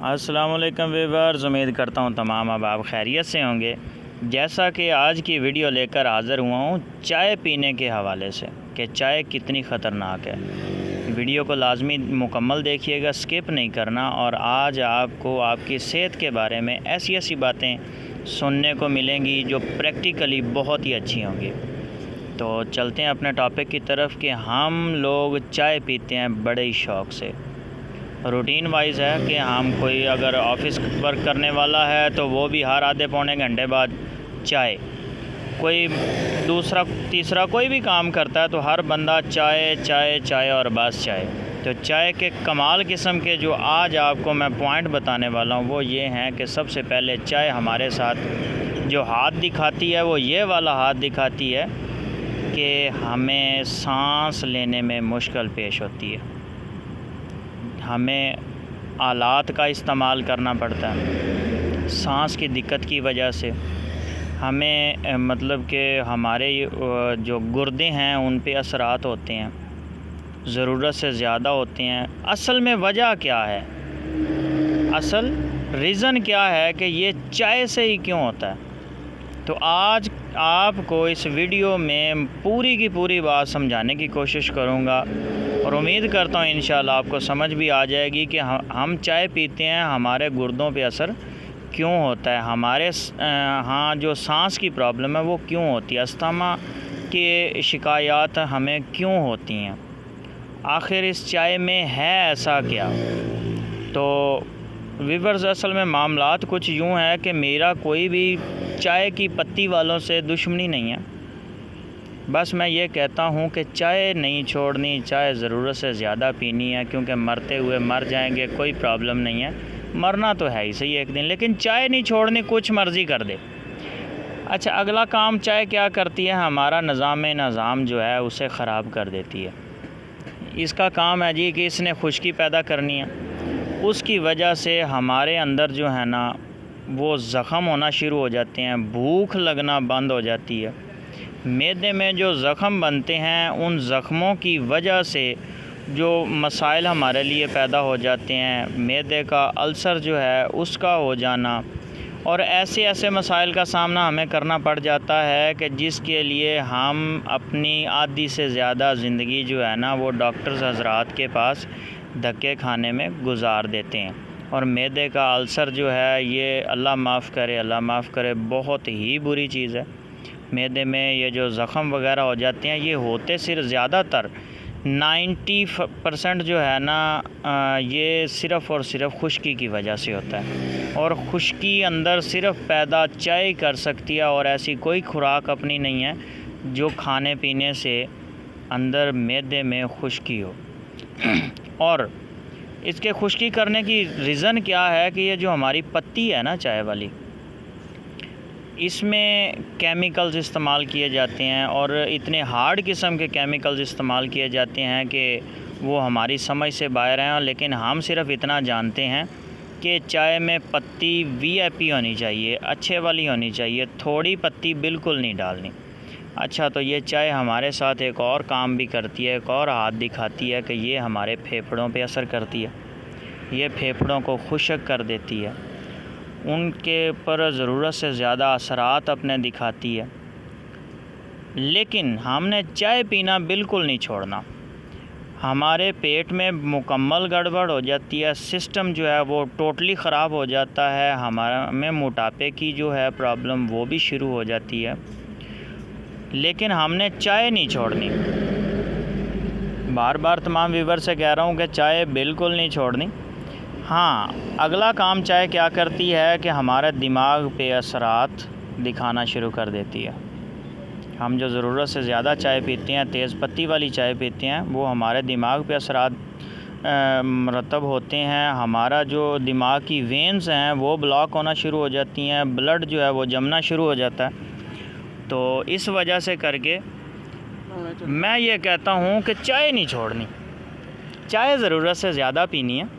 अस्सलाम वालेकुम व्यूअर्स, उम्मीद करता हूँ तमाम अब आप खैरियत से होंगे। जैसा कि आज की वीडियो लेकर हाज़िर हुआ हूँ चाय पीने के हवाले से कि चाय कितनी ख़तरनाक है। वीडियो को लाजमी मुकम्मल देखिएगा, स्किप नहीं करना। और आज आपको आपकी सेहत के बारे में ऐसी ऐसी बातें सुनने को मिलेंगी जो प्रैक्टिकली बहुत ही अच्छी होंगी। तो चलते हैं अपने टॉपिक की तरफ कि हम लोग चाय पीते हैं बड़े ही शौक़ से। रूटीन वाइज है कि हम कोई अगर ऑफ़िस वर्क करने वाला है तो वो भी हर आधे पौने घंटे बाद चाय, कोई दूसरा तीसरा कोई भी काम करता है तो हर बंदा चाय चाय चाय और बस चाय। तो चाय के कमाल किस्म के जो आज आपको मैं पॉइंट बताने वाला हूँ वो ये हैं कि सबसे पहले चाय हमारे साथ जो हाथ दिखाती है वो ये वाला हाथ दिखाती है कि हमें सांस लेने में मुश्किल पेश होती है, हमें आलात का इस्तेमाल करना पड़ता है सांस की दिक्कत की वजह से। हमें मतलब कि हमारे जो गुर्दे हैं उन पे असरात होते हैं, ज़रूरत से ज़्यादा होते हैं। असल में वजह क्या है, असल रीज़न क्या है कि ये चाय से ही क्यों होता है। तो आज आपको इस वीडियो में पूरी की पूरी बात समझाने की कोशिश करूँगा और उम्मीद करता हूँ इंशाल्लाह आपको समझ भी आ जाएगी कि हम चाय पीते हैं हमारे गुर्दों पे असर क्यों होता है, हमारे जो सांस की प्रॉब्लम है वो क्यों होती है, अस्थमा की शिकायत हमें क्यों होती हैं, आखिर इस चाय में है ऐसा क्या। तो व्यूअर्स, असल में मामलात कुछ यूँ है कि मेरा कोई भी चाय की पत्ती वालों से दुश्मनी नहीं है। बस मैं ये कहता हूँ कि चाय नहीं छोड़नी, चाय ज़रूरत से ज़्यादा पीनी है, क्योंकि मरते हुए मर जाएंगे कोई प्रॉब्लम नहीं है, मरना तो है ही सही एक दिन, लेकिन चाय नहीं छोड़नी, कुछ मर्ज़ी कर दे। अच्छा, अगला काम चाय क्या करती है, हमारा निज़ाम जो है उसे ख़राब कर देती है। इसका काम है जी कि इसने खुश्की पैदा करनी है, उसकी वजह से हमारे अंदर जो है ना वो ज़ख़म होना शुरू हो जाते हैं, भूख लगना बंद हो जाती है। मैदे में जो ज़ख़म बनते हैं उन ज़ख़मों की वजह से जो मसाइल हमारे लिए पैदा हो जाते हैं, मैदे का अल्सर जो है उसका हो जाना, और ऐसे ऐसे मसाइल का सामना हमें करना पड़ जाता है कि जिसके लिए हम अपनी आधी से ज़्यादा ज़िंदगी जो है ना वो डॉक्टर्स हज़रात के पास धक्के खाने में गुजार देते हैं। और मैदे का अल्सर जो है ये अल्लाह माफ़ करे बहुत ही बुरी चीज़ है। मैदे में ये जो ज़ख़म वग़ैरह हो जाते हैं ये होते सिर्फ ज़्यादातर 90% जो है ना ये सिर्फ़ और सिर्फ खुश्की की वजह से होता है, और खुश्की अंदर सिर्फ पैदा चाय कर सकती है, और ऐसी कोई खुराक अपनी नहीं है जो खाने पीने से अंदर मैदे में खुश्की हो। और इसके खुश्की करने की रीज़न क्या है कि ये जो हमारी पत्ती है ना चाय वाली, इसमें केमिकल्स इस्तेमाल किए जाते हैं, और इतने हार्ड किस्म के केमिकल्स इस्तेमाल किए जाते हैं कि वो हमारी समझ से बाहर हैं। लेकिन हम सिर्फ इतना जानते हैं कि चाय में पत्ती VIP होनी चाहिए, अच्छे वाली होनी चाहिए, थोड़ी पत्ती बिल्कुल नहीं डालनी। अच्छा, तो ये चाय हमारे साथ एक और काम भी करती है, एक और हाथ दिखाती है कि ये हमारे फेफड़ों पे असर करती है, ये फेफड़ों को खुश्क कर देती है, उनके पर ज़रूरत से ज़्यादा असरात अपने दिखाती है। लेकिन हमने चाय पीना बिल्कुल नहीं छोड़ना, हमारे पेट में मुकम्मल गड़बड़ हो जाती है, सिस्टम जो है वो टोटली ख़राब हो जाता है, हमारा में मोटापे की जो है प्रॉब्लम वो भी शुरू हो जाती है। लेकिन हमने चाय नहीं छोड़नी, बार बार तमाम व्यूअर से कह रहा हूँ कि चाय बिल्कुल नहीं छोड़नी। हाँ, अगला काम चाय क्या करती है कि हमारे दिमाग पे असरात दिखाना शुरू कर देती है। हम जो ज़रूरत से ज़्यादा चाय पीते हैं, तेज़ पत्ती वाली चाय पीते हैं, वो हमारे दिमाग पे असरात मरतब होते हैं। हमारा जो दिमाग की वेन्स हैं वो ब्लॉक होना शुरू हो जाती हैं, ब्लड जो है वो जमना शुरू हो जाता है। तो इस वजह से करके मैं ये कहता हूँ कि चाय नहीं छोड़नी, चाय ज़रूरत से ज़्यादा पीनी है।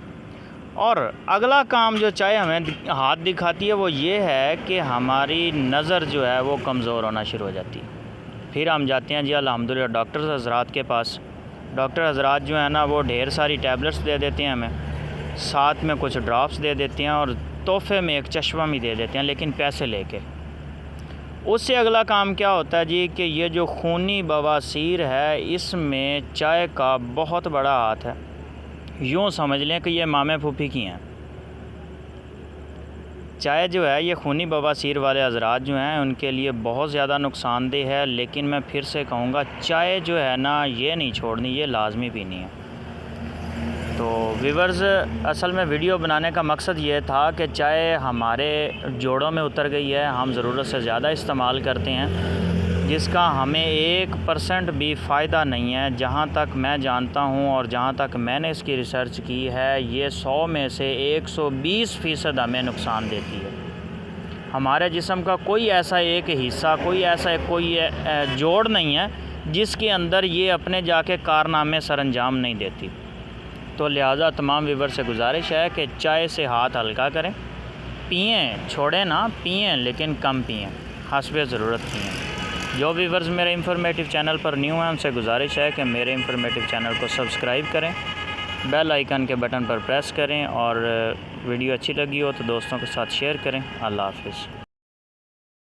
और अगला काम जो चाय हमें हाथ दिखाती है वो ये है कि हमारी नज़र जो है वो कमज़ोर होना शुरू हो जाती है। फिर हम जाते हैं जी अल्हम्दुलिल्लाह डॉक्टर हज़रात के पास। डॉक्टर हज़रात जो है ना वो ढेर सारी टैबलेट्स दे देते हैं हमें साथ में कुछ ड्रॉप्स दे देते हैं और तोहफे में एक चश्मा भी दे देते हैं, लेकिन पैसे लेके। उससे अगला काम क्या होता है जी कि ये जो खूनी बवासीर है इसमें चाय का बहुत बड़ा हाथ है। यूँ समझ लें कि ये मामे फूफी की हैं। चाय जो है ये खूनी बवासीर वाले हज़रात जो हैं उनके लिए बहुत ज़्यादा नुकसानदेह है, लेकिन मैं फिर से कहूँगा चाय जो है ना ये नहीं छोड़नी, ये लाजमी पीनी है। तो व्यूअर्स, असल में वीडियो बनाने का मकसद ये था कि चाय हमारे जोड़ों में उतर गई है, हम ज़रूरत से ज़्यादा इस्तेमाल करते हैं, जिसका हमें 1% भी फ़ायदा नहीं है। जहाँ तक मैं जानता हूँ और जहाँ तक मैंने इसकी रिसर्च की है, ये 100 में से 120% हमें नुकसान देती है। हमारे जिस्म का कोई ऐसा एक हिस्सा, कोई जोड़ नहीं है जिसके अंदर ये अपने जाके कारनामे सरअंजाम नहीं देती। तो लिहाजा तमाम व्यूअर से गुजारिश है कि चाय से हाथ हल्का करें, पिएँ, छोड़ें ना, पिएँ लेकिन कम पिएँ, हस्बे ज़रूरत पिएँ। जो व्यूअर्स मेरे इंफॉर्मेटिव चैनल पर न्यू हैं उनसे गुजारिश है कि मेरे इंफॉर्मेटिव चैनल को सब्सक्राइब करें, बेल आइकन के बटन पर प्रेस करें और वीडियो अच्छी लगी हो तो दोस्तों के साथ शेयर करें। अल्लाह हाफ़िज़।